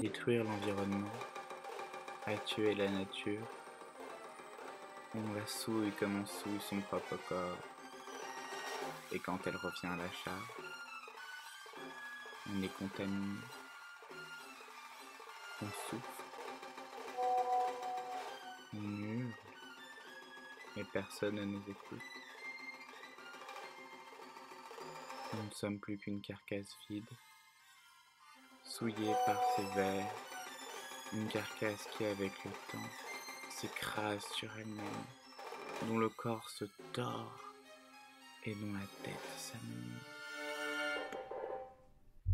détruire l'environnement, à tuer la nature. On la souille comme on souille son propre corps. Et quand elle revient à la charge, on est contaminé, on souffre, on hurle, et personne ne nous écoute. Nous ne sommes plus qu'une carcasse vide, souillée par ces vers, une carcasse qui, avec le temps, s'écrase sur elle-même, dont le corps se tord et dont la tête s'amenuise.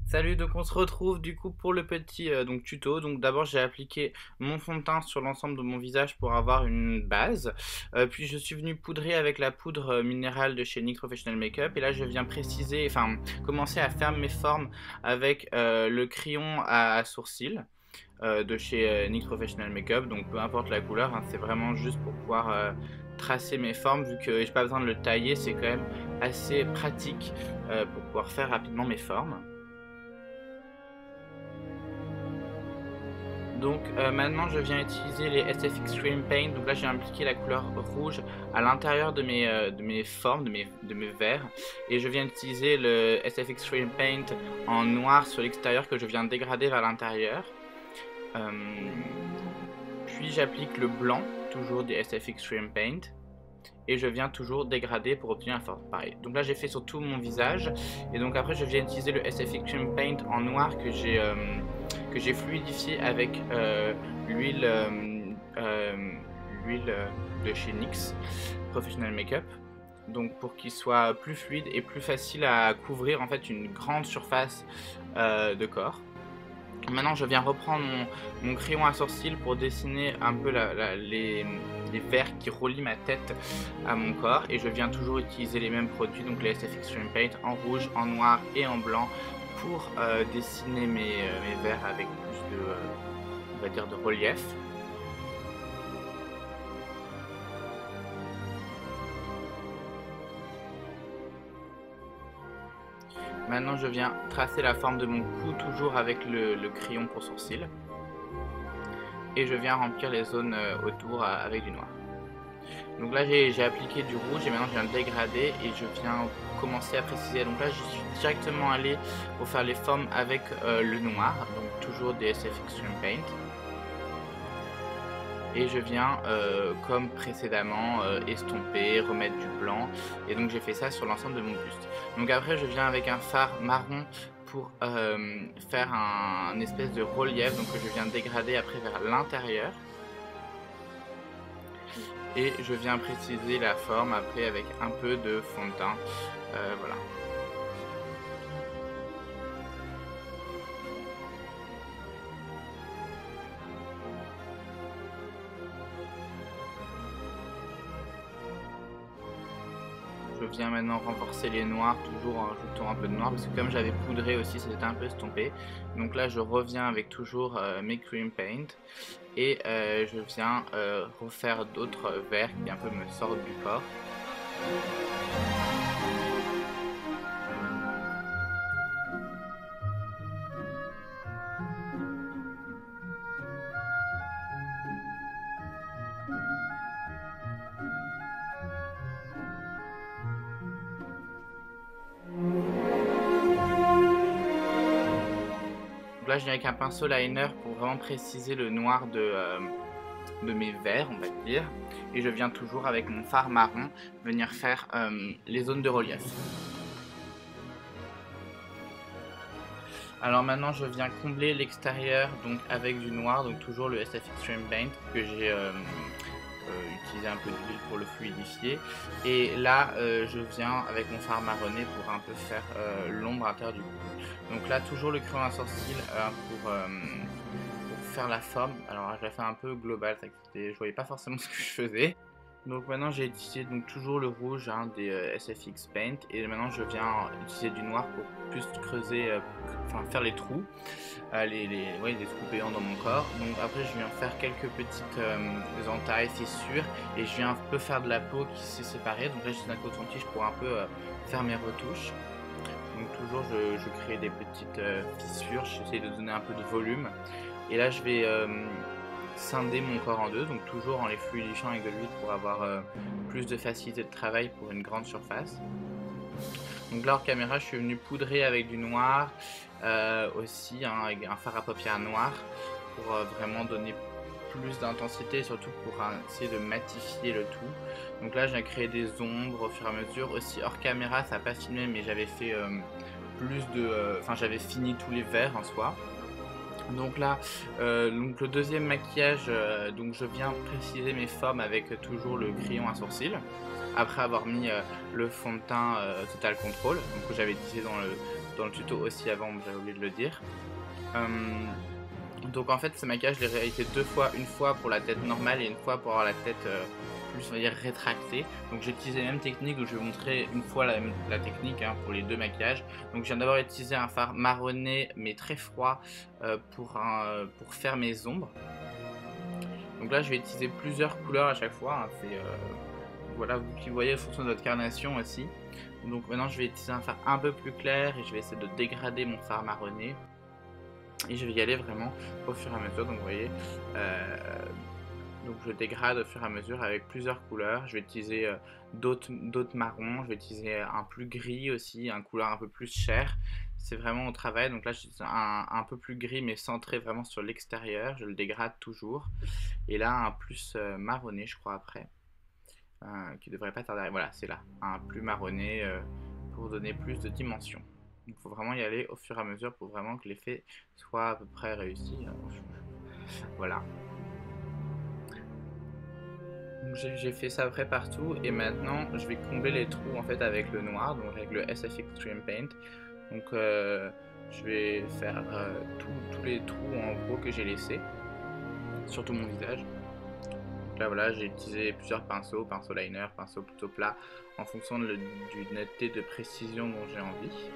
Salut, donc on se retrouve du coup pour le petit tuto. Donc d'abord j'ai appliqué mon fond de teint sur l'ensemble de mon visage pour avoir une base. Puis je suis venu poudrer avec la poudre minérale de chez NYX Professional Makeup. Et là je viens préciser, commencer à faire mes formes avec le crayon à sourcils de chez NYX Professional Makeup. Donc peu importe la couleur, hein, c'est vraiment juste pour pouvoir tracer mes formes. Vu que j'ai pas besoin de le tailler, c'est quand même assez pratique pour pouvoir faire rapidement mes formes. Donc maintenant je viens utiliser les SF Extreme Paint. Donc là j'ai appliqué la couleur rouge à l'intérieur de mes formes, de mes verres. Et je viens d'utiliser le SF Extreme Paint en noir sur l'extérieur que je viens de dégrader vers l'intérieur. Puis j'applique le blanc, toujours des SF Extreme Paint. Et je viens toujours dégrader pour obtenir un forme pareil. Donc là j'ai fait sur tout mon visage. Et donc après je viens utiliser le SF Extreme Paint en noir que j'ai fluidifié avec l'huile de chez NYX Professional Makeup. Donc pour qu'il soit plus fluide et plus facile à couvrir en fait une grande surface de corps. Maintenant je viens reprendre mon crayon à sourcils pour dessiner un peu les verres qui relient ma tête à mon corps. Et je viens toujours utiliser les mêmes produits, donc les SF Extreme Paint en rouge, en noir et en blanc pour dessiner mes verres avec plus de, on va dire, de relief. Maintenant je viens tracer la forme de mon cou toujours avec le crayon pour sourcils. Et je viens remplir les zones autour avec du noir. Donc là j'ai appliqué du rouge et maintenant je viens de dégrader et je viens commencer à préciser. Donc là je suis directement allé pour faire les formes avec le noir, donc toujours des SF Extreme Paint. Et je viens, comme précédemment, estomper, remettre du blanc. Et donc j'ai fait ça sur l'ensemble de mon buste. Donc après je viens avec un fard marron pour faire un espèce de relief. Donc que je viens dégrader après vers l'intérieur. Et je viens préciser la forme après avec un peu de fond de teint. Voilà. Je viens maintenant renforcer les noirs, toujours en ajoutant un peu de noir, parce que comme j'avais poudré aussi, ça s'était un peu estompé. Donc là, je reviens avec toujours mes cream paint, et je viens refaire d'autres verres qui un peu me sortent du corps. Donc là je viens avec un pinceau liner pour vraiment préciser le noir de mes verres, on va dire. Et je viens toujours avec mon fard marron venir faire les zones de relief. Alors maintenant je viens combler l'extérieur donc avec du noir, donc toujours le SF Extreme Paint que j'ai utiliser un peu d'huile pour le fluidifier. Et là je viens avec mon fard marronné pour un peu faire l'ombre à l'intérieur du cou. Donc là toujours le crayon à sourcils pour faire la forme. Alors je la fais un peu globale, je voyais pas forcément ce que je faisais. Donc maintenant j'ai utilisé donc toujours le rouge des SFX Paint, et maintenant je viens utiliser du noir pour plus creuser, faire les trous, les trous payants dans mon corps. Donc après je viens faire quelques petites entailles, fissures, et je viens un peu faire de la peau qui s'est séparée. Donc là j'ai un coton-tige pour un peu faire mes retouches. Donc toujours je crée des petites fissures, j'essaie de donner un peu de volume. Et là je vais scinder mon corps en deux, donc toujours en les fluidifiant avec de l'huile pour avoir plus de facilité de travail pour une grande surface. Donc là hors caméra je suis venu poudrer avec du noir, aussi hein, avec un fard à paupières noir pour vraiment donner plus d'intensité et surtout pour essayer de matifier le tout. Donc là j'ai créé des ombres au fur et à mesure. Aussi hors caméra ça n'a pas filmé mais j'avais fait plus de... Enfin j'avais fini tous les verres en soi. Donc là, donc le deuxième maquillage, donc je viens préciser mes formes avec toujours le crayon à sourcils. Après avoir mis le fond de teint Total Control, donc que j'avais utilisé dans le tuto aussi avant, j'avais oublié de le dire. Donc en fait ce maquillage je l'ai réalisé deux fois, une fois pour la tête normale et une fois pour avoir la tête plus on va dire rétractée. Donc j'ai utilisé la même technique, donc je vais vous montrer une fois la technique hein, pour les deux maquillages. Donc je viens d'abord utiliser un fard marronné mais très froid pour faire mes ombres. Donc là je vais utiliser plusieurs couleurs à chaque fois, hein, voilà vous qui voyez en fonction de votre carnation aussi. Donc maintenant je vais utiliser un fard un peu plus clair et je vais essayer de dégrader mon fard marronné. Et je vais y aller vraiment au fur et à mesure, donc vous voyez, donc je dégrade au fur et à mesure avec plusieurs couleurs. Je vais utiliser d'autres marrons, je vais utiliser un plus gris aussi, un couleur un peu plus chair. C'est vraiment au travail, donc là j'utilise un peu plus gris mais centré vraiment sur l'extérieur, je le dégrade toujours. Et là un plus marronné je crois après, qui devrait pas tarder, voilà c'est là, un plus marronné pour donner plus de dimension. Il faut vraiment y aller au fur et à mesure pour vraiment que l'effet soit à peu près réussi. Voilà. J'ai fait ça après partout et maintenant je vais combler les trous en fait avec le noir, donc avec le SF Extreme Paint. Donc je vais faire tous les trous en gros que j'ai laissés sur tout mon visage. Donc là voilà, j'ai utilisé plusieurs pinceaux, pinceau liner, pinceau plutôt plat en fonction du netteté de précision dont j'ai envie.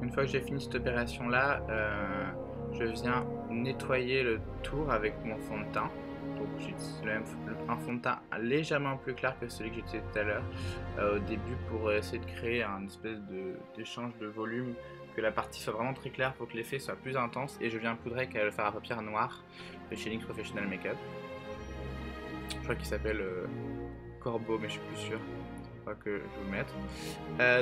Une fois que j'ai fini cette opération là, je viens nettoyer le tour avec mon fond de teint. Donc j'utilise un fond de teint légèrement plus clair que celui que j'utilisais tout à l'heure au début pour essayer de créer un espèce d'échange de volume, que la partie soit vraiment très claire pour que l'effet soit plus intense. Et je viens poudrer avec le fard à paupières noir de chez NYX Professional Makeup. Je crois qu'il s'appelle Corbeau mais je suis plus sûr. Que je vais vous mettre.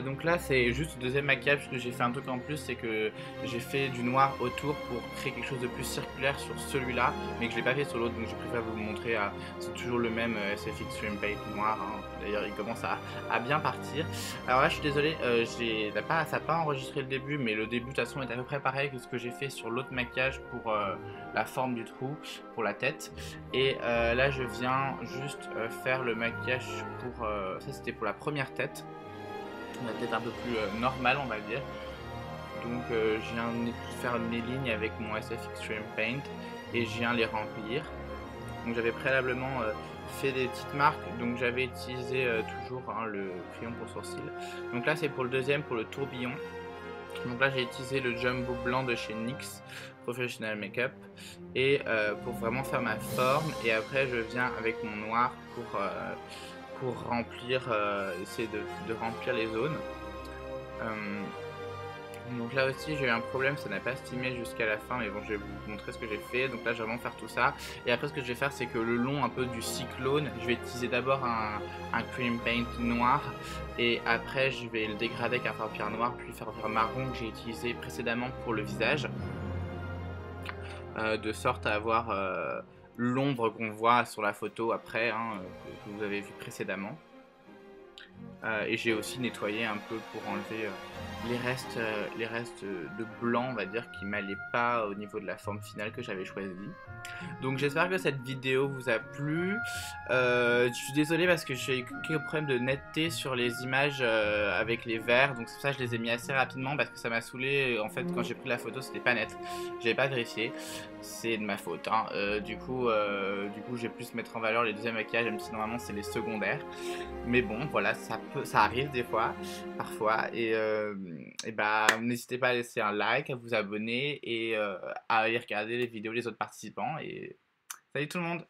Donc là c'est juste le deuxième maquillage parce que j'ai fait un truc en plus, c'est que j'ai fait du noir autour pour créer quelque chose de plus circulaire sur celui-là mais que je l'ai pas fait sur l'autre, donc je préfère vous le montrer. C'est toujours le même SF Extreme Paint noir hein. D'ailleurs il commence à bien partir. Alors là je suis désolé, ça n'a pas enregistré le début, mais le début de toute façon est à peu près pareil que ce que j'ai fait sur l'autre maquillage pour la forme du trou, pour la tête. Et là je viens juste faire le maquillage pour ça c'était pour la première tête, la tête un peu plus normale on va dire. Donc je viens faire mes lignes avec mon SF Extreme Paint et je viens les remplir. Donc j'avais préalablement fait des petites marques, donc j'avais utilisé toujours hein, le crayon pour sourcils. Donc là c'est pour le deuxième, pour le tourbillon. Donc là j'ai utilisé le jumbo blanc de chez NYX Professional Makeup et pour vraiment faire ma forme, et après je viens avec mon noir pour remplir, essayer de remplir les zones. Donc là aussi j'ai eu un problème, ça n'a pas stimé jusqu'à la fin, mais bon je vais vous montrer ce que j'ai fait. Donc là je vais vraiment faire tout ça, et après ce que je vais faire c'est que le long un peu du cyclone, je vais utiliser d'abord un cream paint noir et après je vais le dégrader avec un fard à paupières noir puis faire un marron que j'ai utilisé précédemment pour le visage, de sorte à avoir l'ombre qu'on voit sur la photo après hein, que vous avez vu précédemment. Et j'ai aussi nettoyé un peu pour enlever les restes de blanc on va dire qui m'allaient pas au niveau de la forme finale que j'avais choisie. Donc j'espère que cette vidéo vous a plu. Je suis désolé parce que j'ai eu quelques problèmes de netteté sur les images avec les verres, donc c'est pour ça que je les ai mis assez rapidement parce que ça m'a saoulé. En fait quand j'ai pris la photo c'était pas net, j'avais pas vérifié, c'est de ma faute hein. Du coup j'ai pu se mettre en valeur les deuxièmes maquillages même si normalement c'est les secondaires, mais bon voilà, ça ça arrive des fois, parfois. Et bah, n'hésitez pas à laisser un like, à vous abonner et à aller regarder les vidéos des autres participants. Et salut tout le monde!